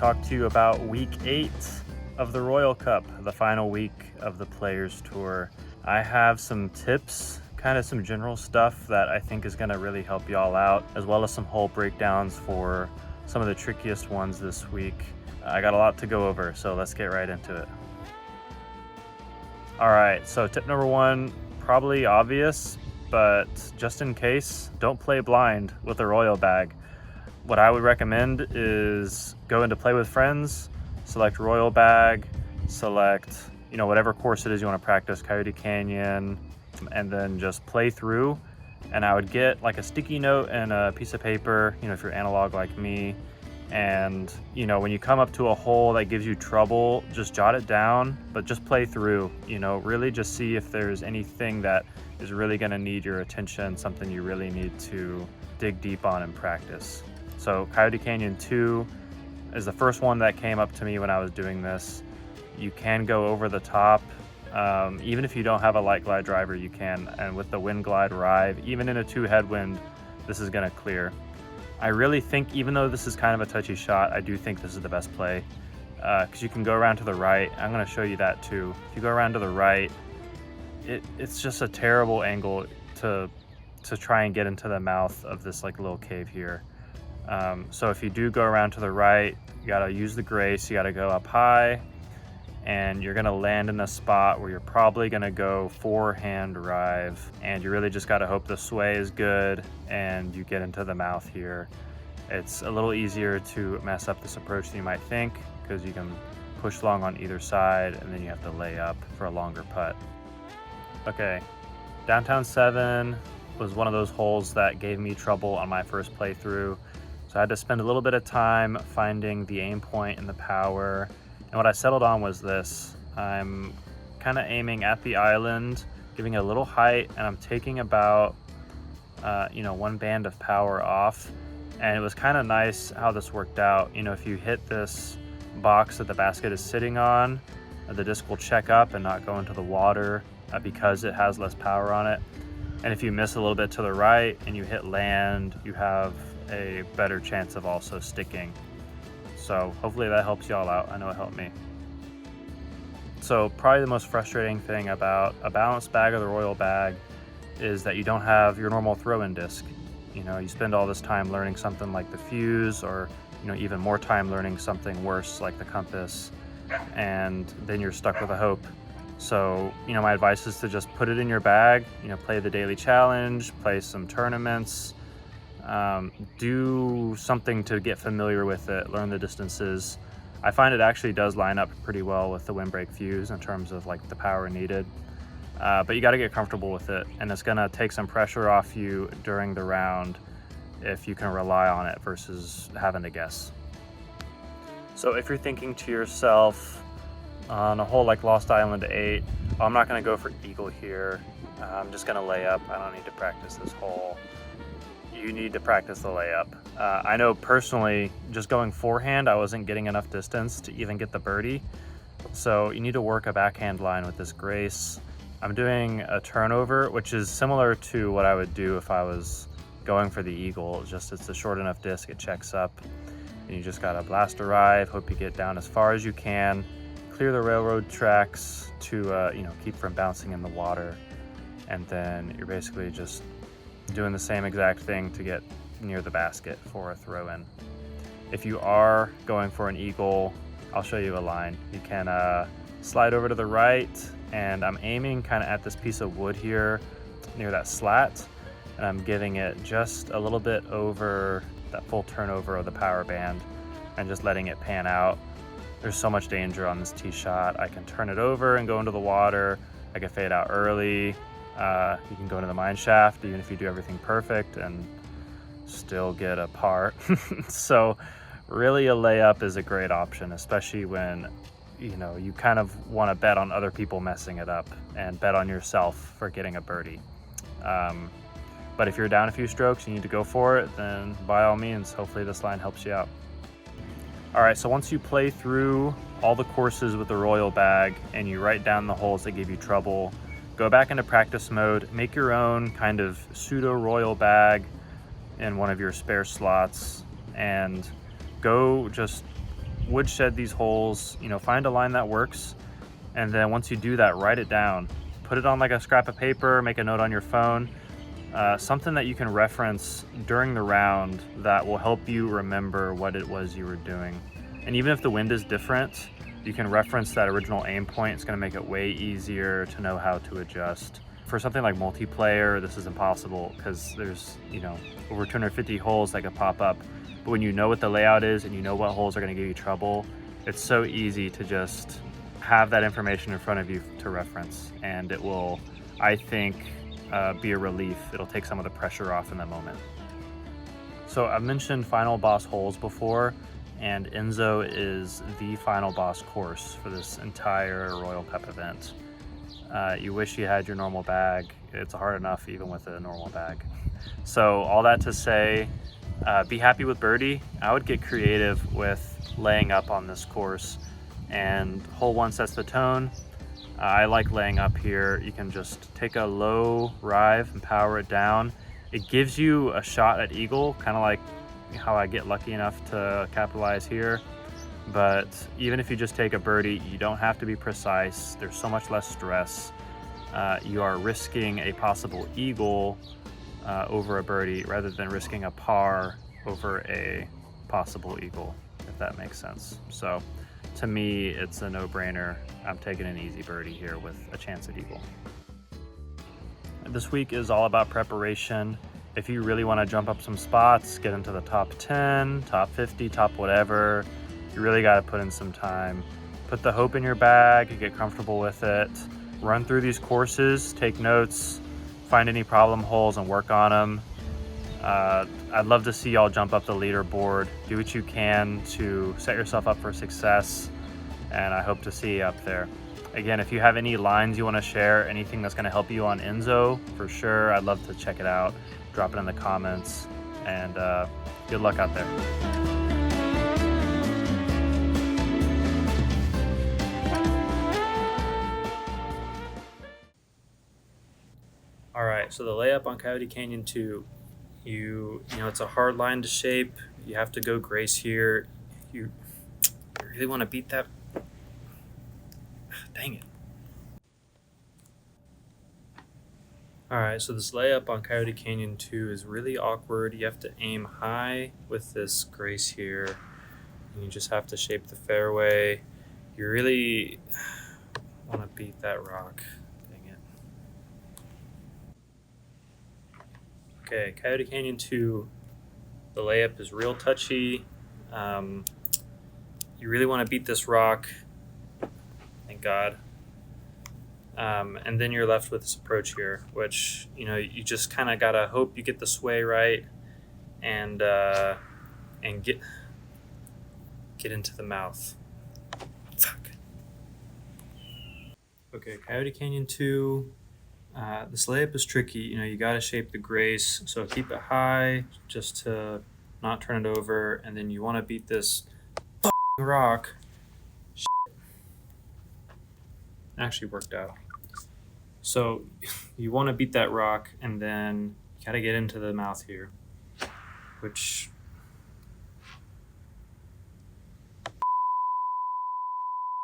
talk to you about week 8 of the Royal Cup, the final week of the Players Tour. I have some tips, kind of some general stuff that I think is going to really help y'all out, as well as some hole breakdowns for some of the trickiest ones this week. I got a lot to go over, so let's get right into it. All right, so tip number 1, probably obvious, but just in case, don't play blind with a Royal bag. What I would recommend is go into play with friends, select Royal bag, select, whatever course it is you want to practice, Coyote Canyon, and then just play through. And I would get like a sticky note and a piece of paper, if you're analog like me. And, when you come up to a hole that gives you trouble, just jot it down, but just play through, really just see if there's anything that is really going to need your attention, something you really need to dig deep on and practice. So Coyote Canyon 2 is the first one that came up to me when I was doing this. You can go over the top. Even if you don't have a light glide driver, you can. And with the wind glide rive, even in a 2 headwind, this is going to clear. I really think, even though this is kind of a touchy shot, I do think this is the best play because you can go around to the right. I'm going to show you that too. If you go around to the right, it's just a terrible angle to try and get into the mouth of this like little cave here. So if you do go around to the right, you got to use the grace. You got to go up high, and you're going to land in a spot where you're probably going to go forehand rive, and you really just got to hope the sway is good and you get into the mouth here. It's a little easier to mess up this approach than you might think because you can push long on either side and then you have to lay up for a longer putt. Okay, downtown 7 was one of those holes that gave me trouble on my first playthrough. So I had to spend a little bit of time finding the aim point and the power. And what I settled on was this. I'm kind of aiming at the island, giving it a little height, and I'm taking about, 1 band of power off. And it was kind of nice how this worked out. If you hit this box that the basket is sitting on, the disc will check up and not go into the water because it has less power on it. And if you miss a little bit to the right and you hit land, you have a better chance of also sticking. So hopefully that helps y'all out. I know it helped me. So probably the most frustrating thing about a balanced bag or the Royal bag is that you don't have your normal throw-in disc. You spend all this time learning something like the fuse, or even more time learning something worse like the compass, and then you're stuck with a hope. So my advice is to just put it in your bag, play the daily challenge, play some tournaments, do something to get familiar with it, learn the distances. I find it actually does line up pretty well with the windbreak fuse in terms of like the power needed, but you got to get comfortable with it, and it's gonna take some pressure off you during the round if you can rely on it versus having to guess. So if you're thinking to yourself on a hole like Lost Island 8, I'm not gonna go for eagle here, I'm just gonna lay up, I don't need to practice this hole. You need to practice the layup. I know personally, just going forehand, I wasn't getting enough distance to even get the birdie. So you need to work a backhand line with this grace. I'm doing a turnover, which is similar to what I would do if I was going for the eagle. It's a short enough disc, it checks up. And you just gotta blast a rive, hope you get down as far as you can, clear the railroad tracks to keep from bouncing in the water. And then you're basically just doing the same exact thing to get near the basket for a throw-in. If you are going for an eagle, I'll show you a line. You can slide over to the right, and I'm aiming kind of at this piece of wood here near that slat, and I'm giving it just a little bit over that full turnover of the power band and just letting it pan out. There's so much danger on this tee shot. I can turn it over and go into the water. I can fade out early. You can go into the mine shaft even if you do everything perfect and still get a par. So really a layup is a great option, especially when you kind of want to bet on other people messing it up and bet on yourself for getting a birdie. But if you're down a few strokes, you need to go for it, then by all means, hopefully this line helps you out. All right, so once you play through all the courses with the Royal bag and you write down the holes that give you trouble, go back into practice mode, make your own kind of pseudo Royal bag in one of your spare slots, and go just woodshed these holes, you know, find a line that works. And then once you do that, write it down. Put it on like a scrap of paper, make a note on your phone, something that you can reference during the round that will help you remember what it was you were doing. And even if the wind is different, you can reference that original aim point. It's gonna make it way easier to know how to adjust. For something like multiplayer, this is impossible because there's, you know, over 250 holes that could pop up. But when you know what the layout is and you know what holes are gonna give you trouble, it's so easy to just have that information in front of you to reference. And it will, I think, be a relief. It'll take some of the pressure off in the moment. So I've mentioned final boss holes before, and Enzo is the final boss course for this entire Royal Cup event. You wish you had your normal bag. It's hard enough even with a normal bag. So all that to say, be happy with birdie. I would get creative with laying up on this course, and hole 1 sets the tone. I like laying up here. You can just take a low rive and power it down. It gives you a shot at eagle, kind of like how I get lucky enough to capitalize here. But even if you just take a birdie, you don't have to be precise. There's so much less stress. You are risking a possible eagle over a birdie rather than risking a par over a possible eagle, if that makes sense. So to me, it's a no-brainer. I'm taking an easy birdie here with a chance at eagle. This week is all about preparation. If you really want to jump up some spots, get into the top 10, top 50, top whatever, you really got to put in some time. Put the hope in your bag, get comfortable with it, run through these courses, take notes, find any problem holes and work on them. I'd love to see y'all jump up the leaderboard. Do what you can to set yourself up for success, and I hope to see you up there. Again, if you have any lines you want to share, anything that's going to help you on Enzo, for sure, I'd love to check it out. Drop it in the comments, and good luck out there. All right, so the layup on Coyote Canyon 2, you know, it's a hard line to shape. You have to go grace here. You really want to beat that. Dang it. All right, so this layup on Coyote Canyon 2 is really awkward. You have to aim high with this grace here. And you just have to shape the fairway. You really want to beat that rock. Dang it. Okay, Coyote Canyon 2, the layup is real touchy. You really want to beat this rock. Thank God. And then you're left with this approach here, which, you know, you just kind of gotta hope you get the sway right and get into the mouth. Fuck. Okay, Coyote Canyon 2. This layup is tricky. You know, you gotta shape the grace, so keep it high just to not turn it over, and then you want to beat this rock. Actually worked out. So you want to beat that rock, and then you got to get into the mouth here, which